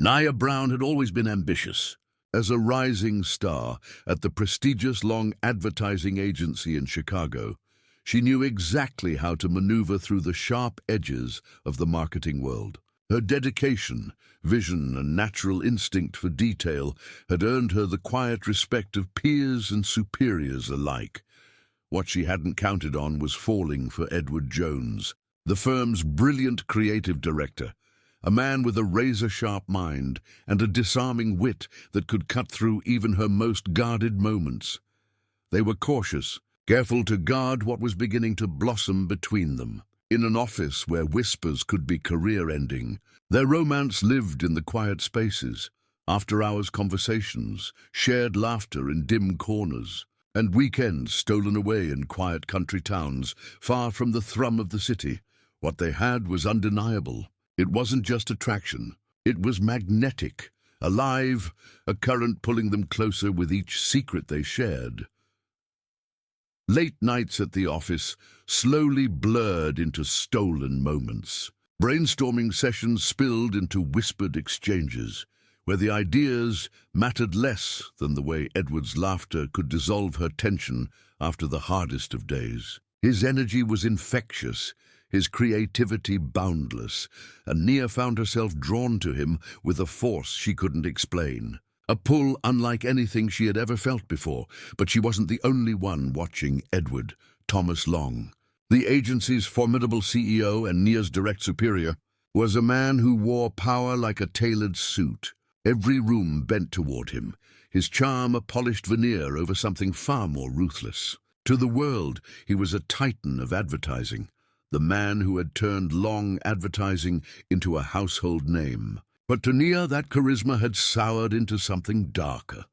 Nya Brown had always been ambitious. As a rising star at the prestigious Long Advertising Agency in Chicago, she knew exactly how to maneuver through the sharp edges of the marketing world. Her dedication, vision, and natural instinct for detail had earned her the quiet respect of peers and superiors alike. What she hadn't counted on was falling for Edward Jones, the firm's brilliant creative director, a man with a razor-sharp mind and a disarming wit that could cut through even her most guarded moments. They were cautious, careful to guard what was beginning to blossom between them. In an office where whispers could be career-ending, their romance lived in the quiet spaces, after-hours conversations, shared laughter in dim corners, and weekends stolen away in quiet country towns, far from the thrum of the city. What they had was undeniable. It wasn't just attraction. It was magnetic, alive, a current pulling them closer with each secret they shared. Late nights at the office slowly blurred into stolen moments. Brainstorming sessions spilled into whispered exchanges, where the ideas mattered less than the way Edward's laughter could dissolve her tension after the hardest of days. His energy was infectious, his creativity boundless, and Nya found herself drawn to him with a force she couldn't explain. A pull unlike anything she had ever felt before, but she wasn't the only one watching Edward. Thomas Long, the agency's formidable CEO and Nya's direct superior, was a man who wore power like a tailored suit. Every room bent toward him, his charm a polished veneer over something far more ruthless. To the world, he was a titan of advertising, the man who had turned Long Advertising into a household name. But to Nya, that charisma had soured into something darker.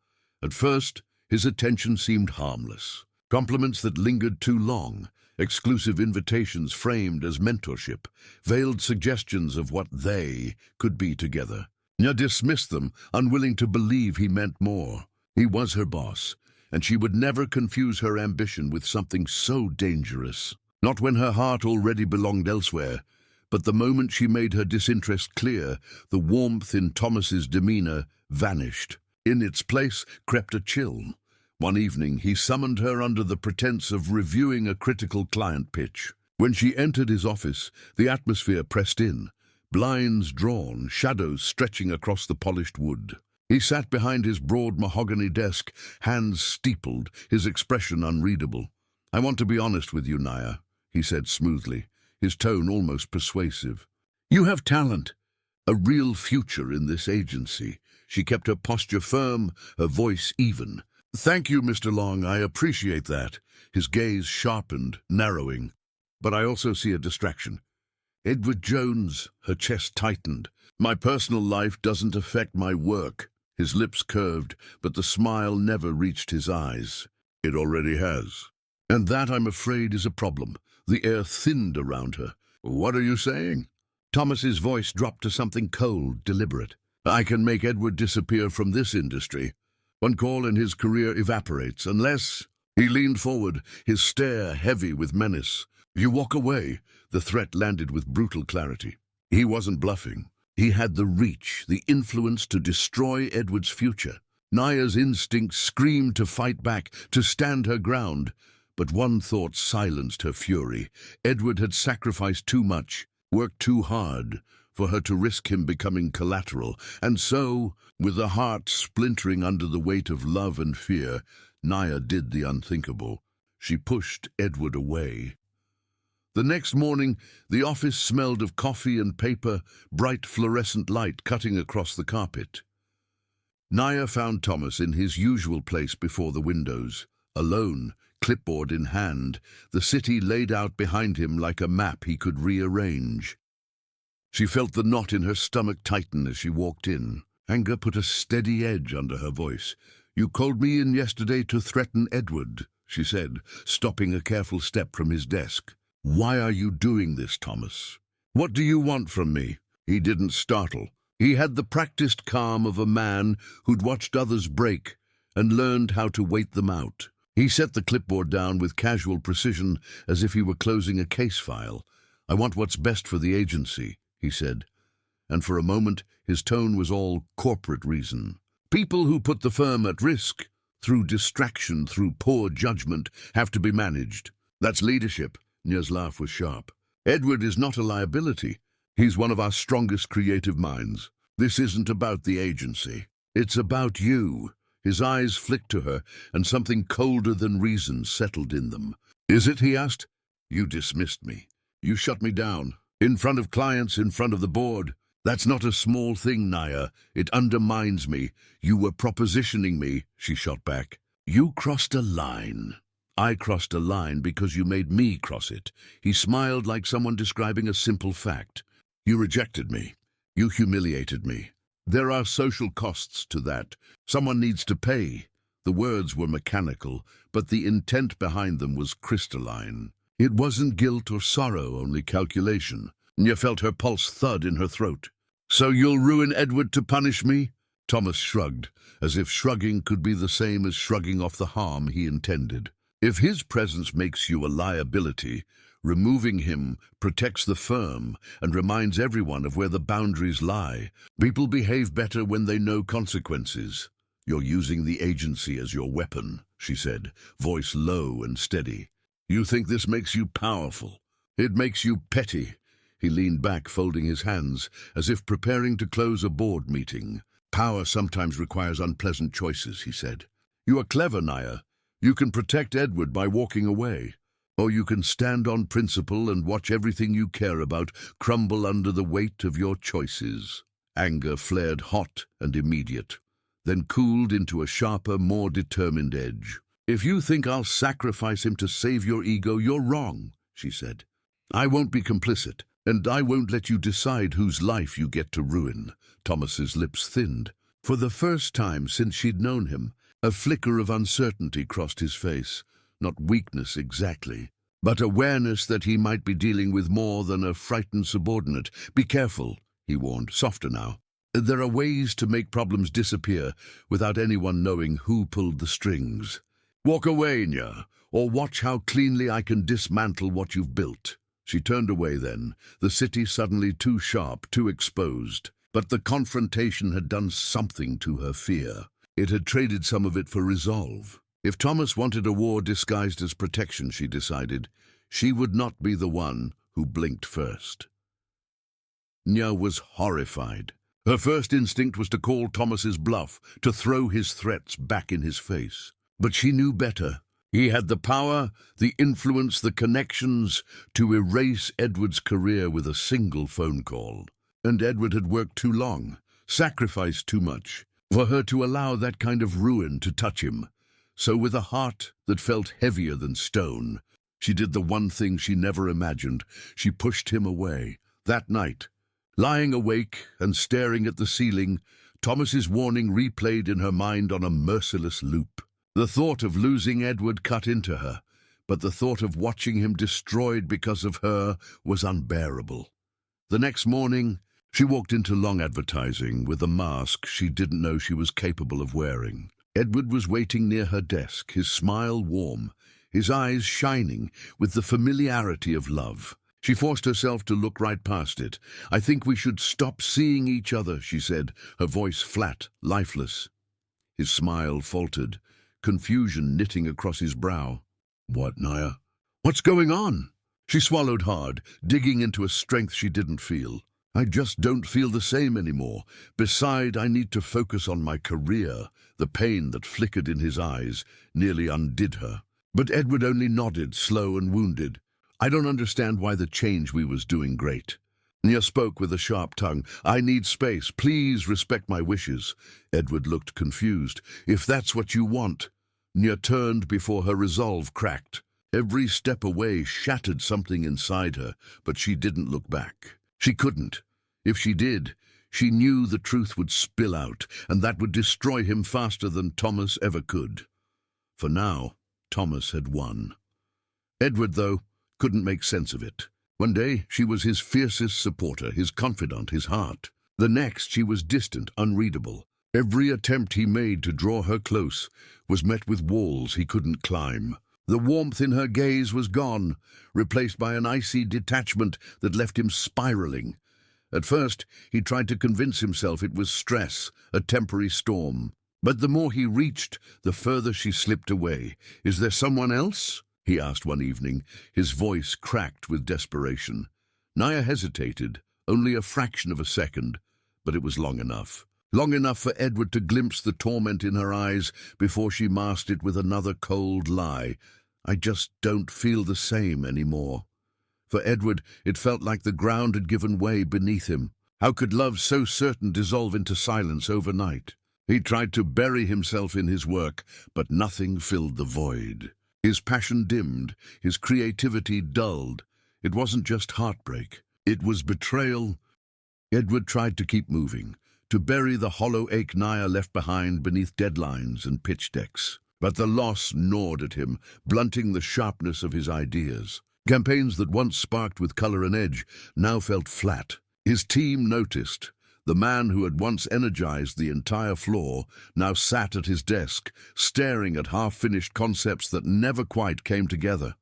At first, his attention seemed harmless. Compliments that lingered too long, exclusive invitations framed as mentorship, veiled suggestions of what they could be together. Nya dismissed them, unwilling to believe he meant more. He was her boss, and she would never confuse her ambition with something so dangerous. Not when her heart already belonged elsewhere, but the moment she made her disinterest clear, the warmth in Thomas's demeanor vanished. In its place crept a chill. One evening, he summoned her under the pretense of reviewing a critical client pitch. When she entered his office, the atmosphere pressed in, blinds drawn, shadows stretching across the polished wood. He sat behind his broad mahogany desk, hands steepled, his expression unreadable. "I want to be honest with you, Nya," he said smoothly, his tone almost persuasive. "You have talent, a real future in this agency." She kept her posture firm, her voice even. "Thank you, Mr. Long, I appreciate that." His gaze sharpened, narrowing. "But I also see a distraction. Edward Jones," her chest tightened. "My personal life doesn't affect my work." His lips curved, but the smile never reached his eyes. "It already has. And that, I'm afraid, is a problem." The air thinned around her. "What are you saying?" Thomas's voice dropped to something cold, deliberate. "I can make Edward disappear from this industry. One call and his career evaporates, unless—" He leaned forward, his stare heavy with menace. "You walk away." The threat landed with brutal clarity. He wasn't bluffing. He had the reach, the influence to destroy Edward's future. Nya's instincts screamed to fight back, to stand her ground. But one thought silenced her fury. Edward had sacrificed too much, worked too hard, for her to risk him becoming collateral. And so, with a heart splintering under the weight of love and fear, Nya did the unthinkable. She pushed Edward away. The next morning, the office smelled of coffee and paper, bright fluorescent light cutting across the carpet. Nya found Thomas in his usual place before the windows, alone, clipboard in hand, the city laid out behind him like a map he could rearrange. She felt the knot in her stomach tighten as she walked in. Anger put a steady edge under her voice. "You called me in yesterday to threaten Edward," she said, stopping a careful step from his desk. "Why are you doing this, Thomas? What do you want from me?" He didn't startle. He had the practiced calm of a man who'd watched others break and learned how to wait them out. He set the clipboard down with casual precision, as if he were closing a case file. "I want what's best for the agency," he said. and for a moment his tone was all corporate reason. People who put the firm at risk, through distraction, through poor judgment, have to be managed. That's leadership. Nya's laugh was sharp. Edward is not a liability. He's one of our strongest creative minds. This isn't about the agency. It's about you. His eyes flicked to her, and something colder than reason settled in them. Is it? He asked. You dismissed me. You shut me down. In front of clients, in front of the board. That's not a small thing, Nya. It undermines me. You were propositioning me, she shot back. You crossed a line. I crossed a line because you made me cross it. He smiled like someone describing a simple fact. You rejected me. You humiliated me. There are social costs to that. Someone needs to pay. The words were mechanical, but the intent behind them was crystalline. It wasn't guilt or sorrow, only calculation. Nya felt her pulse thud in her throat. So you'll ruin Edward to punish me? Thomas shrugged, as if shrugging could be the same as shrugging off the harm he intended. If his presence makes you a liability, removing him protects the firm and reminds everyone of where the boundaries lie. People behave better when they know consequences. You're using the agency as your weapon, she said, voice low and steady. You think this makes you powerful? It makes you petty. He leaned back, folding his hands, as if preparing to close a board meeting. Power sometimes requires unpleasant choices, he said. You are clever, Nya. You can protect Edward by walking away. Or you can stand on principle and watch everything you care about crumble under the weight of your choices. Anger flared hot and immediate, then cooled into a sharper, more determined edge. If you think I'll sacrifice him to save your ego, you're wrong, she said. I won't be complicit, and I won't let you decide whose life you get to ruin. Thomas's lips thinned. For the first time since she'd known him, a flicker of uncertainty crossed his face. Not weakness exactly, but awareness that he might be dealing with more than a frightened subordinate. Be careful, he warned, softer now. There are ways to make problems disappear without anyone knowing who pulled the strings. Walk away, Nya, or watch how cleanly I can dismantle what you've built. She turned away then, the city suddenly too sharp, too exposed. But the confrontation had done something to her fear. It had traded some of it for resolve. If Thomas wanted a war disguised as protection, she decided, she would not be the one who blinked first. Nya was horrified. Her first instinct was to call Thomas's bluff, to throw his threats back in his face. But she knew better. He had the power, the influence, the connections to erase Edward's career with a single phone call. And Edward had worked too long, sacrificed too much, for her to allow that kind of ruin to touch him. So with a heart that felt heavier than stone, she did the one thing she never imagined. She pushed him away. That night, lying awake and staring at the ceiling, Thomas's warning replayed in her mind on a merciless loop. The thought of losing Edward cut into her, but the thought of watching him destroyed because of her was unbearable. The next morning, she walked into Long Advertising with a mask she didn't know she was capable of wearing. Edward was waiting near her desk, his smile warm, his eyes shining with the familiarity of love. She forced herself to look right past it. I think we should stop seeing each other, she said, her voice flat, lifeless. His smile faltered, confusion knitting across his brow. What, Nya? What's going on? She swallowed hard, digging into a strength she didn't feel. I just don't feel the same anymore. Beside, I need to focus on my career. The pain that flickered in his eyes nearly undid her. But Edward only nodded, slow and wounded. I don't understand why the change we was doing great. Nya spoke with a sharp tongue. I need space. Please respect my wishes. Edward looked confused. If that's what you want. Nya turned before her resolve cracked. Every step away shattered something inside her, but she didn't look back. She couldn't. If she did, she knew the truth would spill out, and that would destroy him faster than Thomas ever could. For now, Thomas had won. Edward, though, couldn't make sense of it. One day, she was his fiercest supporter, his confidant, his heart. The next, she was distant, unreadable. Every attempt he made to draw her close was met with walls he couldn't climb. The warmth in her gaze was gone, replaced by an icy detachment that left him spiraling. At first, he tried to convince himself it was stress, a temporary storm. But the more he reached, the further she slipped away. "Is there someone else?" he asked one evening, his voice cracked with desperation. Nya hesitated, only a fraction of a second, but it was long enough. Long enough for Edward to glimpse the torment in her eyes before she masked it with another cold lie. "I just don't feel the same anymore." For Edward, it felt like the ground had given way beneath him. How could love so certain dissolve into silence overnight? He tried to bury himself in his work, but nothing filled the void. His passion dimmed, his creativity dulled. It wasn't just heartbreak, it was betrayal. Edward tried to keep moving, to bury the hollow ache Nya left behind beneath deadlines and pitch decks. But the loss gnawed at him, blunting the sharpness of his ideas. Campaigns that once sparked with color and edge now felt flat. His team noticed. The man who had once energized the entire floor now sat at his desk, staring at half-finished concepts that never quite came together.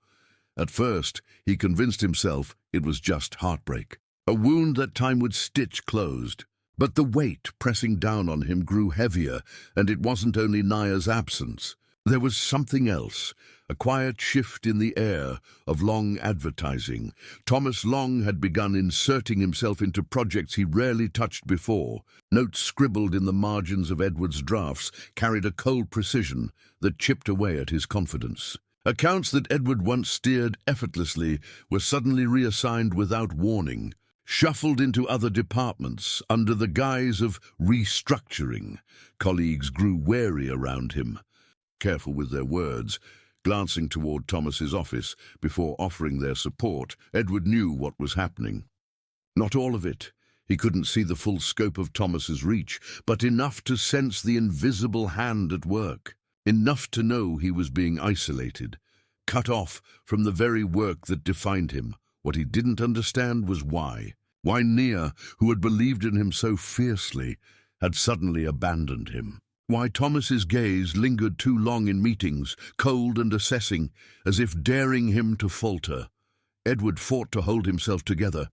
At first, he convinced himself it was just heartbreak, a wound that time would stitch closed. But the weight pressing down on him grew heavier, and it wasn't only Nya's absence. There was something else, a quiet shift in the air of Long advertising. Thomas Long had begun inserting himself into projects he rarely touched before. Notes scribbled in the margins of Edward's drafts carried a cold precision that chipped away at his confidence. Accounts that Edward once steered effortlessly were suddenly reassigned without warning, shuffled into other departments under the guise of restructuring. Colleagues grew wary around him, careful with their words, glancing toward Thomas's office before offering their support. Edward knew what was happening. Not all of it. He couldn't see the full scope of Thomas's reach, but enough to sense the invisible hand at work. Enough to know he was being isolated, cut off from the very work that defined him. What he didn't understand was why. Why Nya, who had believed in him so fiercely, had suddenly abandoned him. Why Thomas's gaze lingered too long in meetings, cold and assessing, as if daring him to falter. Edward fought to hold himself together,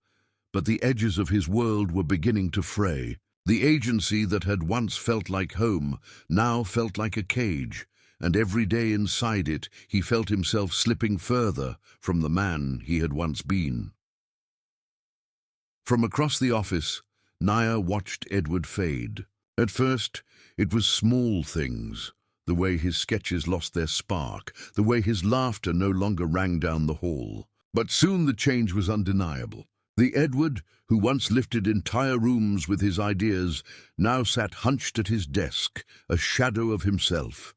but the edges of his world were beginning to fray. The agency that had once felt like home now felt like a cage, and every day inside it he felt himself slipping further from the man he had once been. From across the office, Nya watched Edward fade. At first, it was small things, the way his sketches lost their spark, the way his laughter no longer rang down the hall. But soon the change was undeniable. The Edward, who once lifted entire rooms with his ideas, now sat hunched at his desk, a shadow of himself.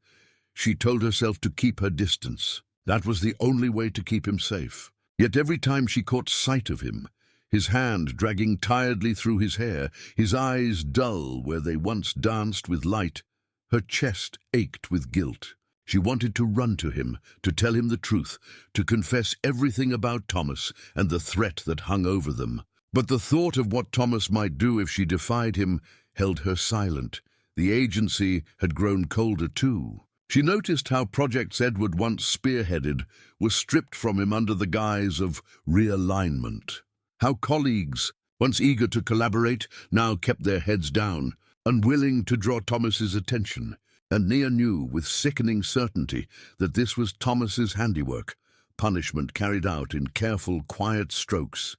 She told herself to keep her distance. That was the only way to keep him safe. Yet every time she caught sight of him, his hand dragging tiredly through his hair, his eyes dull where they once danced with light, her chest ached with guilt. She wanted to run to him, to tell him the truth, to confess everything about Thomas and the threat that hung over them. But the thought of what Thomas might do if she defied him held her silent. The agency had grown colder too. She noticed how projects Edward once spearheaded were stripped from him under the guise of realignment. How colleagues, once eager to collaborate, now kept their heads down, unwilling to draw Thomas's attention. And Nya knew with sickening certainty that this was Thomas's handiwork, punishment carried out in careful, quiet strokes.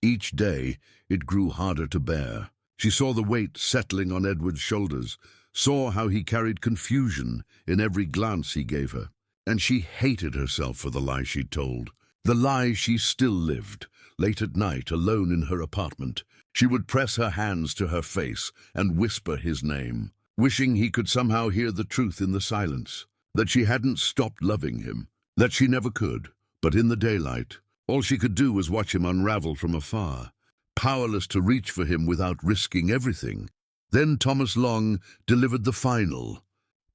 Each day it grew harder to bear. She saw the weight settling on Edward's shoulders, saw how he carried confusion in every glance he gave her. And she hated herself for the lie she'd told, the lie she still lived. Late at night, alone in her apartment, she would press her hands to her face and whisper his name, wishing he could somehow hear the truth in the silence, that she hadn't stopped loving him, that she never could. But in the daylight, all she could do was watch him unravel from afar, powerless to reach for him without risking everything. Then Thomas Long delivered the final,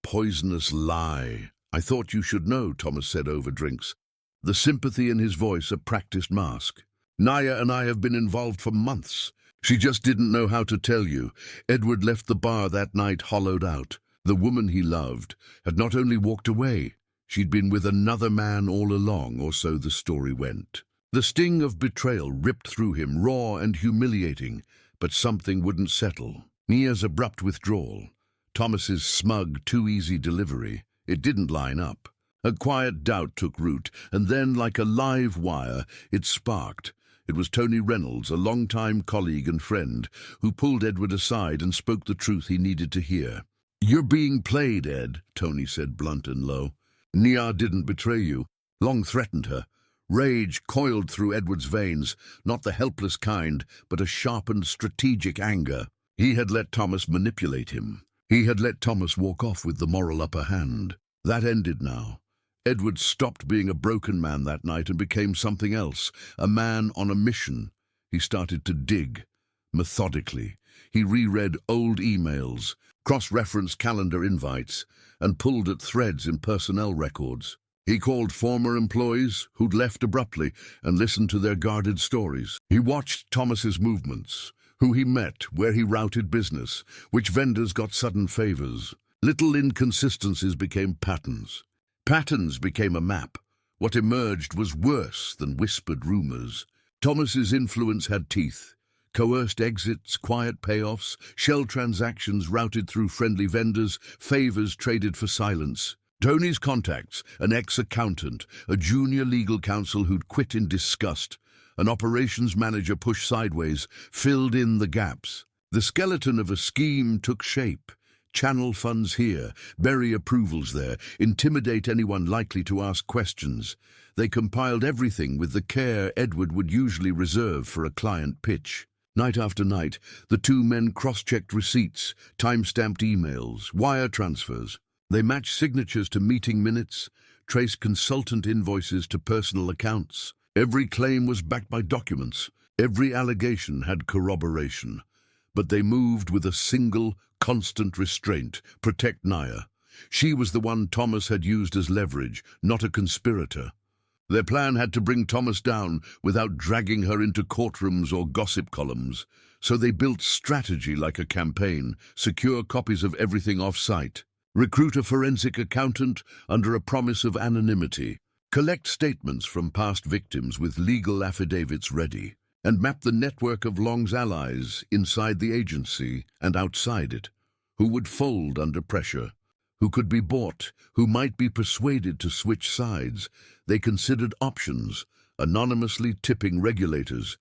poisonous lie. "I thought you should know," Thomas said over drinks, the sympathy in his voice a practiced mask. "Nya and I have been involved for months. She just didn't know how to tell you." Edward left the bar that night hollowed out. The woman he loved had not only walked away, she'd been with another man all along, or so the story went. The sting of betrayal ripped through him, raw and humiliating, but something wouldn't settle. Nya's abrupt withdrawal, Thomas's smug, too-easy delivery, it didn't line up. A quiet doubt took root, and then, like a live wire, it sparked. It was Tony Reynolds, a longtime colleague and friend, who pulled Edward aside and spoke the truth he needed to hear. "You're being played, Ed," Tony said, blunt and low. "Nya didn't betray you." Long threatened her. Rage coiled through Edward's veins, not the helpless kind, but a sharpened, strategic anger. He had let Thomas manipulate him. He had let Thomas walk off with the moral upper hand. That ended now. Edward stopped being a broken man that night and became something else, a man on a mission. He started to dig, methodically. He reread old emails, cross-referenced calendar invites, and pulled at threads in personnel records. He called former employees who'd left abruptly and listened to their guarded stories. He watched Thomas's movements, who he met, where he routed business, which vendors got sudden favors. Little inconsistencies became patterns. Patterns became a map. What emerged was worse than whispered rumors. Thomas's influence had teeth. Coerced exits, quiet payoffs, shell transactions routed through friendly vendors, favors traded for silence. Tony's contacts, an ex-accountant, a junior legal counsel who'd quit in disgust, an operations manager pushed sideways, filled in the gaps. The skeleton of a scheme took shape. Channel funds here, bury approvals there, intimidate anyone likely to ask questions. They compiled everything with the care Edward would usually reserve for a client pitch. Night after night, the two men cross-checked receipts, time-stamped emails, wire transfers. They matched signatures to meeting minutes, traced consultant invoices to personal accounts. Every claim was backed by documents. Every allegation had corroboration. But they moved with a single, constant restraint: protect Nya. She was the one Thomas had used as leverage, not a conspirator. Their plan had to bring Thomas down without dragging her into courtrooms or gossip columns. So they built strategy like a campaign, secure copies of everything off-site. Recruit a forensic accountant under a promise of anonymity. Collect statements from past victims with legal affidavits ready. And map the network of Long's allies inside the agency and outside it, who would fold under pressure, who could be bought, who might be persuaded to switch sides. They considered options, anonymously tipping regulators,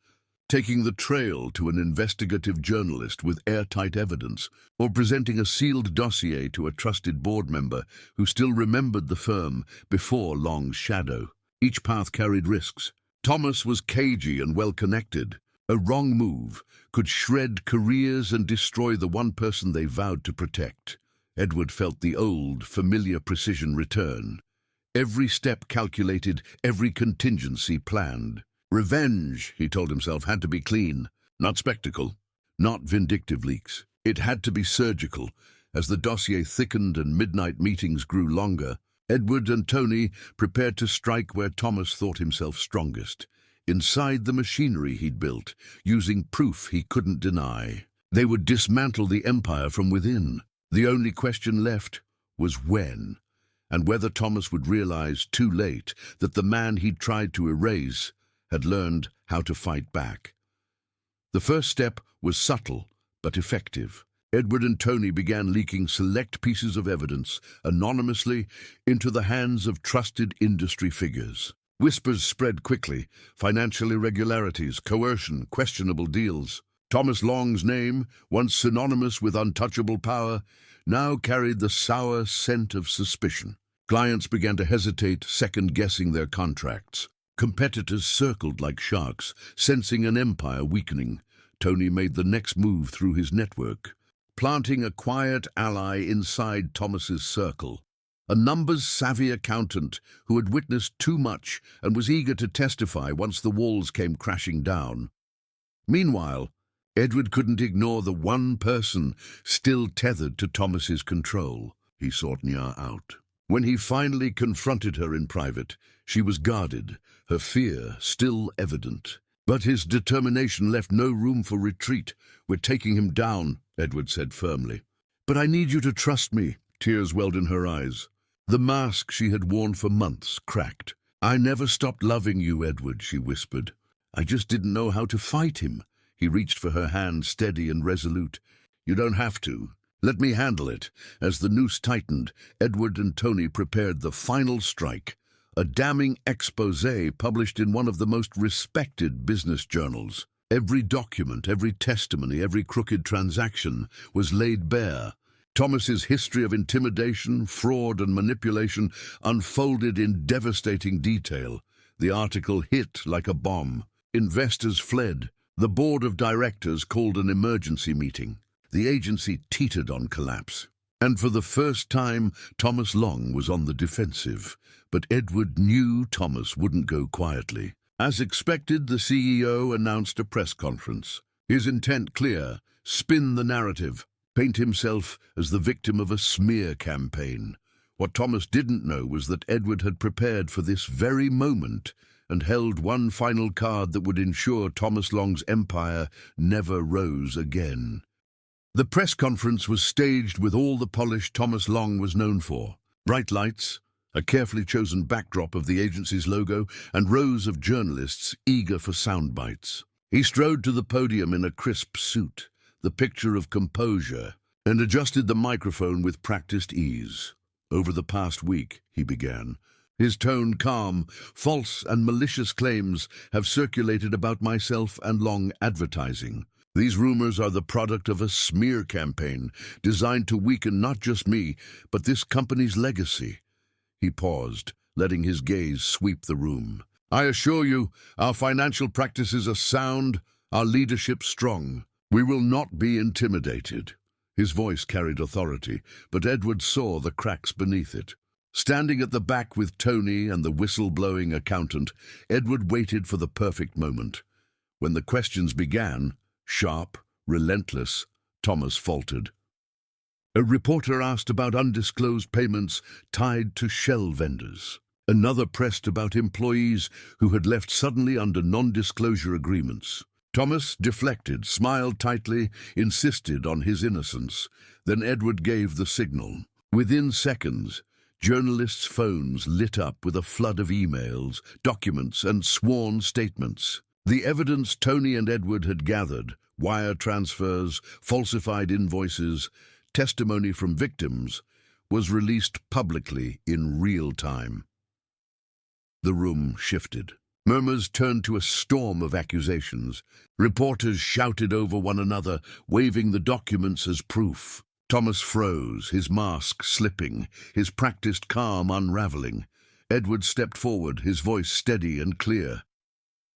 taking the trail to an investigative journalist with airtight evidence, or presenting a sealed dossier to a trusted board member who still remembered the firm before Long's shadow. Each path carried risks. Thomas was cagey and well-connected. A wrong move could shred careers and destroy the one person they vowed to protect. Edward felt the old, familiar precision return. Every step calculated, every contingency planned. Revenge, he told himself, had to be clean, not spectacle, not vindictive leaks. It had to be surgical. As the dossier thickened and midnight meetings grew longer, Edward and Tony prepared to strike where Thomas thought himself strongest, inside the machinery he'd built, using proof he couldn't deny. They would dismantle the empire from within. The only question left was when, and whether Thomas would realize too late that the man he'd tried to erase had learned how to fight back. The first step was subtle but effective. Edward and Tony began leaking select pieces of evidence, anonymously, into the hands of trusted industry figures. Whispers spread quickly: financial irregularities, coercion, questionable deals. Thomas Long's name, once synonymous with untouchable power, now carried the sour scent of suspicion. Clients began to hesitate, second-guessing their contracts. Competitors circled like sharks, sensing an empire weakening. Tony made the next move through his network, planting a quiet ally inside Thomas's circle. A numbers-savvy accountant who had witnessed too much and was eager to testify once the walls came crashing down. Meanwhile, Edward couldn't ignore the one person still tethered to Thomas's control. He sought Nya out. When he finally confronted her in private, she was guarded, her fear still evident. But his determination left no room for retreat. "We're taking him down," Edward said firmly. "But I need you to trust me." Tears welled in her eyes. The mask she had worn for months cracked. "I never stopped loving you, Edward," she whispered. "I just didn't know how to fight him." He reached for her hand, steady and resolute. "You don't have to. Let me handle it." As the noose tightened, Edward and Tony prepared the final strike, a damning exposé published in one of the most respected business journals. Every document, every testimony, every crooked transaction was laid bare. Thomas's history of intimidation, fraud, and manipulation unfolded in devastating detail. The article hit like a bomb. Investors fled. The board of directors called an emergency meeting. The agency teetered on collapse. And for the first time, Thomas Long was on the defensive. But Edward knew Thomas wouldn't go quietly. As expected, the CEO announced a press conference. His intent clear: spin the narrative, paint himself as the victim of a smear campaign. What Thomas didn't know was that Edward had prepared for this very moment and held one final card that would ensure Thomas Long's empire never rose again. The press conference was staged with all the polish Thomas Long was known for. Bright lights, a carefully chosen backdrop of the agency's logo, and rows of journalists eager for sound bites. He strode to the podium in a crisp suit, the picture of composure, and adjusted the microphone with practiced ease. "Over the past week," he began, his tone calm, "false and malicious claims have circulated about myself and Long Advertising. These rumors are the product of a smear campaign designed to weaken not just me, but this company's legacy." He paused, letting his gaze sweep the room. "I assure you, our financial practices are sound, our leadership strong. We will not be intimidated." His voice carried authority, but Edward saw the cracks beneath it. Standing at the back with Tony and the whistle-blowing accountant, Edward waited for the perfect moment. When the questions began, sharp, relentless, Thomas faltered. A reporter asked about undisclosed payments tied to shell vendors. Another pressed about employees who had left suddenly under non-disclosure agreements. Thomas deflected, smiled tightly, insisted on his innocence. Then Edward gave the signal. Within seconds, journalists' phones lit up with a flood of emails, documents, and sworn statements. The evidence Tony and Edward had gathered, wire transfers, falsified invoices, testimony from victims, was released publicly in real time. The room shifted. Murmurs turned to a storm of accusations. Reporters shouted over one another, waving the documents as proof. Thomas froze, his mask slipping, his practiced calm unraveling. Edward stepped forward, his voice steady and clear.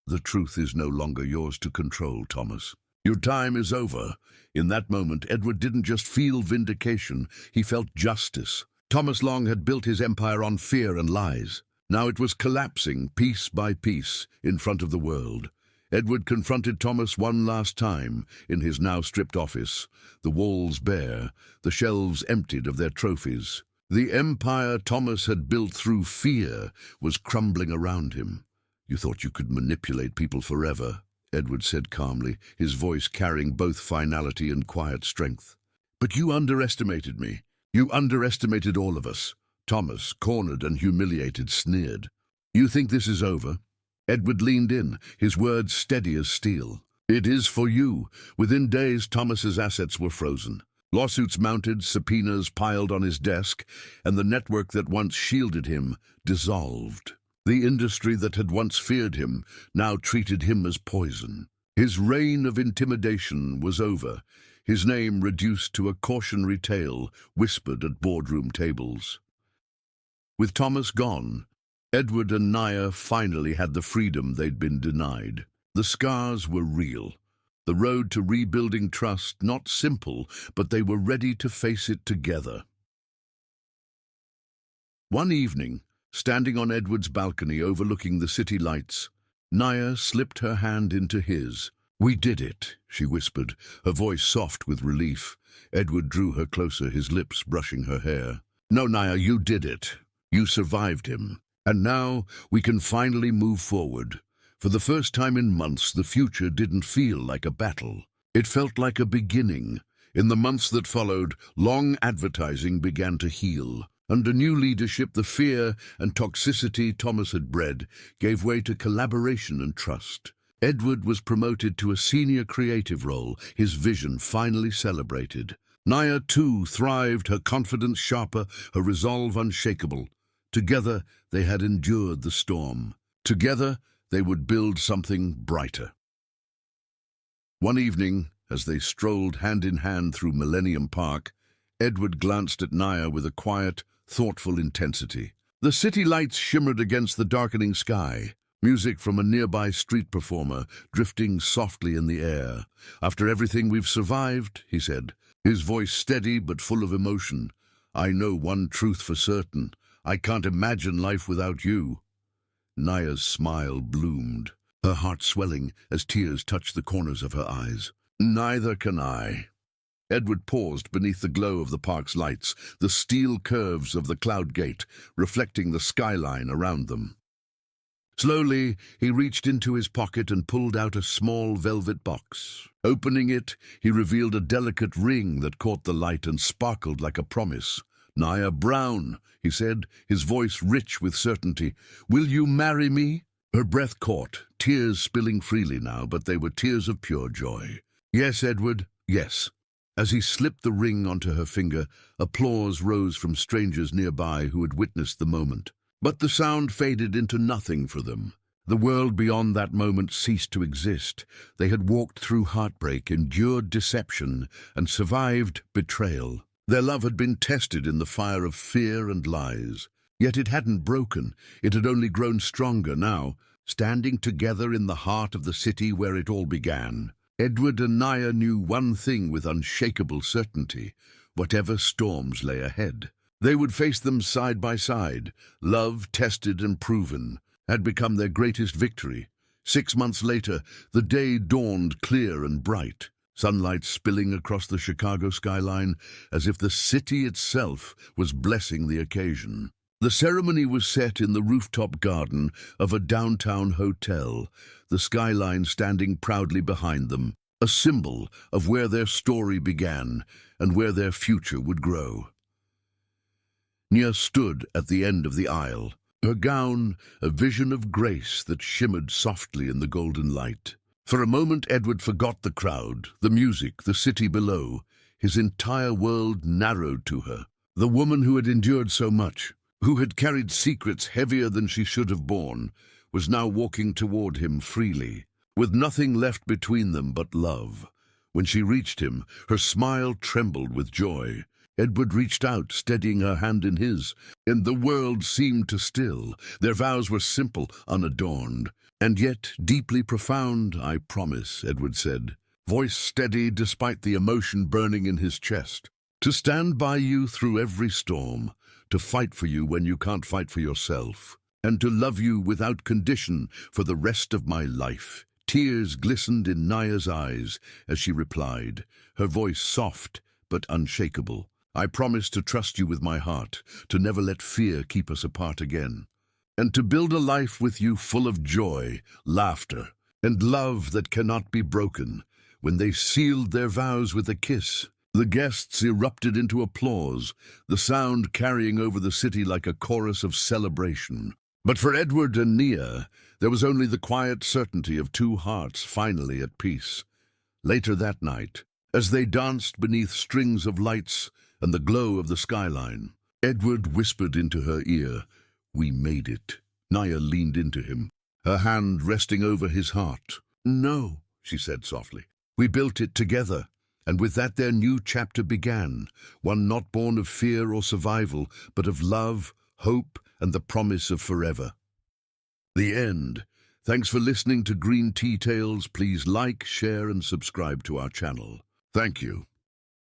"The truth is no longer yours to control, Thomas. Your time is over." In that moment, Edward didn't just feel vindication, he felt justice. Thomas Long had built his empire on fear and lies. Now it was collapsing, piece by piece, in front of the world. Edward confronted Thomas one last time, in his now stripped office, the walls bare, the shelves emptied of their trophies. The empire Thomas had built through fear was crumbling around him. "You thought you could manipulate people forever," Edward said calmly, his voice carrying both finality and quiet strength. "But you underestimated me. You underestimated all of us." Thomas, cornered and humiliated, sneered. "You think this is over?" Edward leaned in, his words steady as steel. "It is for you." Within days, Thomas's assets were frozen. Lawsuits mounted, subpoenas piled on his desk, and the network that once shielded him dissolved. The industry that had once feared him now treated him as poison. His reign of intimidation was over, his name reduced to a cautionary tale whispered at boardroom tables. With Thomas gone, Edward and Nya finally had the freedom they'd been denied. The scars were real. The road to rebuilding trust not simple, but they were ready to face it together. One evening, standing on Edward's balcony overlooking the city lights, Nya slipped her hand into his. "We did it," she whispered, her voice soft with relief. Edward drew her closer, his lips brushing her hair. "No, Nya, you did it. You survived him. And now we can finally move forward." For the first time in months, the future didn't feel like a battle. It felt like a beginning. In the months that followed, Long Advertising began to heal. Under new leadership, the fear and toxicity Thomas had bred gave way to collaboration and trust. Edward was promoted to a senior creative role, his vision finally celebrated. Nya, too, thrived, her confidence sharper, her resolve unshakable. Together, they had endured the storm. Together, they would build something brighter. One evening, as they strolled hand in hand through Millennium Park, Edward glanced at Nya with a quiet, thoughtful intensity. The city lights shimmered against the darkening sky, music from a nearby street performer drifting softly in the air. "After everything we've survived," he said, his voice steady but full of emotion, "I know one truth for certain. I can't imagine life without you." Nya's smile bloomed, her heart swelling as tears touched the corners of her eyes. "Neither can I." Edward paused beneath the glow of the park's lights, the steel curves of the cloud gate reflecting the skyline around them. Slowly, he reached into his pocket and pulled out a small velvet box. Opening it, he revealed a delicate ring that caught the light and sparkled like a promise. "Nya Brown," he said, his voice rich with certainty, "will you marry me?" Her breath caught, tears spilling freely now, but they were tears of pure joy. "Yes, Edward, yes." As he slipped the ring onto her finger, applause rose from strangers nearby who had witnessed the moment. But the sound faded into nothing for them. The world beyond that moment ceased to exist. They had walked through heartbreak, endured deception, and survived betrayal. Their love had been tested in the fire of fear and lies. Yet it hadn't broken. It had only grown stronger now, standing together in the heart of the city where it all began. Edward and Nya knew one thing with unshakable certainty: whatever storms lay ahead, they would face them side by side. Love, tested and proven, had become their greatest victory. 6 months later, the day dawned clear and bright, sunlight spilling across the Chicago skyline as if the city itself was blessing the occasion. The ceremony was set in the rooftop garden of a downtown hotel, the skyline standing proudly behind them, a symbol of where their story began and where their future would grow. Nya stood at the end of the aisle, her gown a vision of grace that shimmered softly in the golden light. For a moment Edward forgot the crowd, the music, the city below. His entire world narrowed to her, the woman who had endured so much, who had carried secrets heavier than she should have borne, was now walking toward him freely, with nothing left between them but love. When she reached him, her smile trembled with joy. Edward reached out, steadying her hand in his, and the world seemed to still. Their vows were simple, unadorned, and yet deeply profound. "I promise," Edward said, voice steady despite the emotion burning in his chest, "to stand by you through every storm, to fight for you when you can't fight for yourself, and to love you without condition for the rest of my life." Tears glistened in Nya's eyes as she replied, her voice soft but unshakable. "I promise to trust you with my heart, to never let fear keep us apart again, and to build a life with you full of joy, laughter, and love that cannot be broken." When they sealed their vows with a kiss, the guests erupted into applause, the sound carrying over the city like a chorus of celebration. But for Edward and Nya, there was only the quiet certainty of two hearts finally at peace. Later that night, as they danced beneath strings of lights and the glow of the skyline, Edward whispered into her ear, "We made it." Nya leaned into him, her hand resting over his heart. "No," she said softly. "We built it together." And with that their new chapter began, one not born of fear or survival, but of love, hope, and the promise of forever. The end. Thanks for listening to Green Tea Tales. Please like, share, and subscribe to our channel. Thank you.